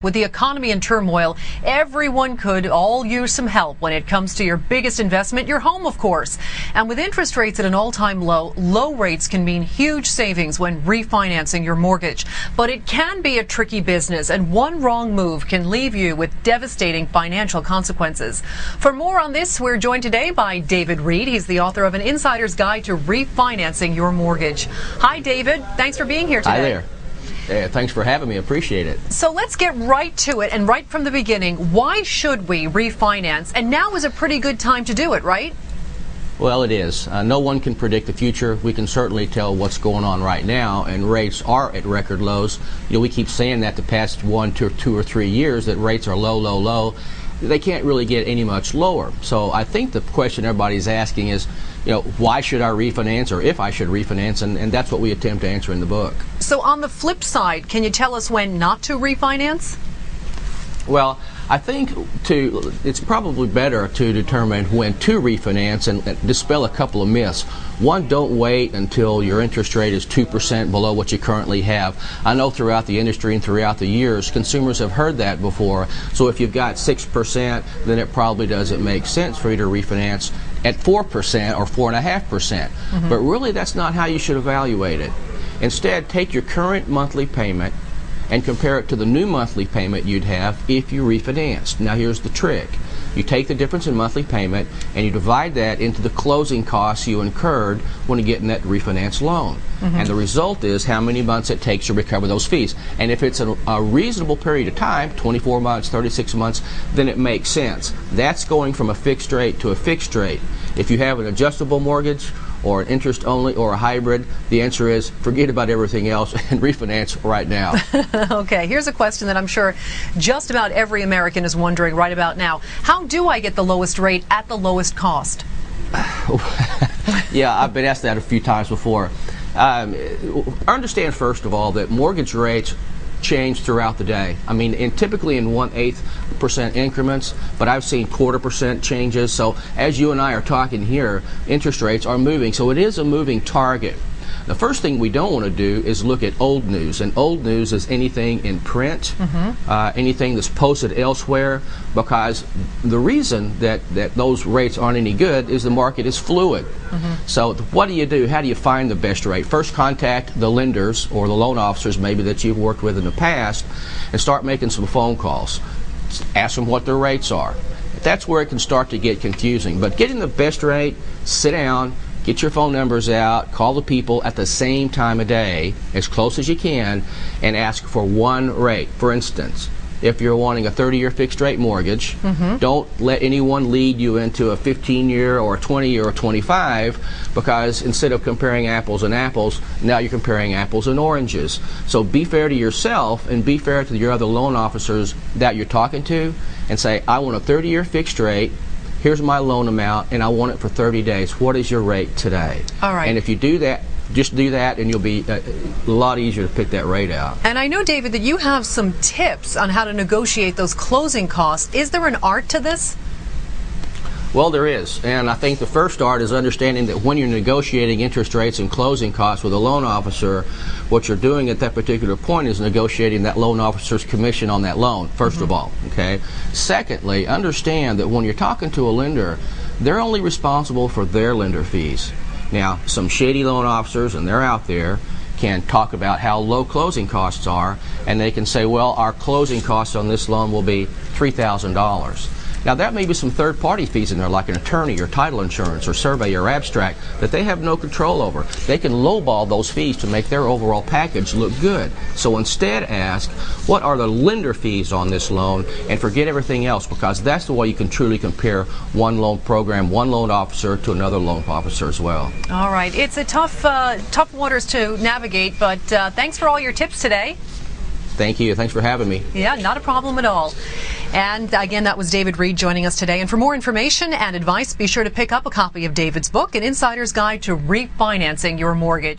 With the economy in turmoil, everyone could all use some help when it comes to your biggest investment, your home, of course. And with interest rates at an all-time low, low rates can mean huge savings when refinancing your mortgage. But it can be a tricky business, and one wrong move can leave you with devastating financial consequences. For more on this, we're joined today by David Reed. He's the author of An Insider's Guide to Refinancing Your Mortgage. Hi, David. Thanks for being here today. Hi there. Thanks for having me. Appreciate it. So let's get right to it, and right from the beginning, why should we refinance? And now is a pretty good time to do it, right? Well, it is. No one can predict the future. We can certainly tell what's going on right now, and rates are at record lows. You know, we keep saying that the past 1 to 2 or 3 years that rates are low, low, low. They can't really get any much lower. So I think the question everybody's asking is, you know, why should I refinance, or if I should refinance, and that's what we attempt to answer in the book. So on the flip side, can you tell us when not to refinance? Well, I think it's probably better to determine when to refinance and dispel a couple of myths. One, don't wait until your interest rate is 2% below what you currently have. I know throughout the industry and throughout the years, consumers have heard that before. So if you've got 6%, then it probably doesn't make sense for you to refinance at 4% or 4.5%. But really, that's not how you should evaluate it. Instead, take your current monthly payment and compare it to the new monthly payment you'd have if you refinanced. Now here's the trick. You take the difference in monthly payment and you divide that into the closing costs you incurred when you get in that refinance loan. And the result is how many months it takes to recover those fees. And if it's a reasonable period of time, 24 months, 36 months, then it makes sense. That's going from a fixed rate to a fixed rate. If you have an adjustable mortgage or an interest only or a hybrid, the answer is forget about everything else and refinance right now. Okay, here's a question that I'm sure just about every American is wondering right about now. How do I get the lowest rate at the lowest cost? Yeah, I've been asked that a few times before. Understand first of all that mortgage rates change throughout the day. I mean, typically in 1/8% increments, but I've seen 1/4% changes. So as you and I are talking here, interest rates are moving. So it is a moving target. The first thing we don't want to do is look at old news, and old news is anything in print, anything that's posted elsewhere, because the reason that those rates aren't any good is the market is fluid. So what do? How do you find the best rate? First, contact the lenders or the loan officers maybe that you've worked with in the past and start making some phone calls. Ask them what their rates are. That's where it can start to get confusing. But getting the best rate, sit down, get your phone numbers out, call the people at the same time of day, as close as you can, and ask for one rate. For instance, if you're wanting a 30-year fixed rate mortgage, don't let anyone lead you into a 15-year or a 20-year or 25, because instead of comparing apples and apples, now you're comparing apples and oranges. So be fair to yourself and be fair to your other loan officers that you're talking to, and say, I want a 30-year fixed rate. Here's my loan amount, and I want it for 30 days. What is your rate today? All right. And if you do that, just do that, and you'll be a lot easier to pick that rate out. And I know, David, that you have some tips on how to negotiate those closing costs. Is there an art to this? Well, there is, and I think the first art is understanding that when you're negotiating interest rates and closing costs with a loan officer, what you're doing at that particular point is negotiating that loan officer's commission on that loan, first of all, okay? Secondly, understand that when you're talking to a lender, they're only responsible for their lender fees. Now, some shady loan officers, and they're out there, can talk about how low closing costs are, and they can say, well, our closing costs on this loan will be $3,000. Now, that may be some third-party fees in there, like an attorney or title insurance or survey or abstract, that they have no control over. They can lowball those fees to make their overall package look good. So instead ask, what are the lender fees on this loan, and forget everything else, because that's the way you can truly compare one loan program, one loan officer to another loan officer as well. All right. It's a tough waters to navigate, but thanks for all your tips today. Thank you. Thanks for having me. Yeah, not a problem at all. And again, that was David Reed joining us today. And for more information and advice, be sure to pick up a copy of David's book, An Insider's Guide to Refinancing Your Mortgage.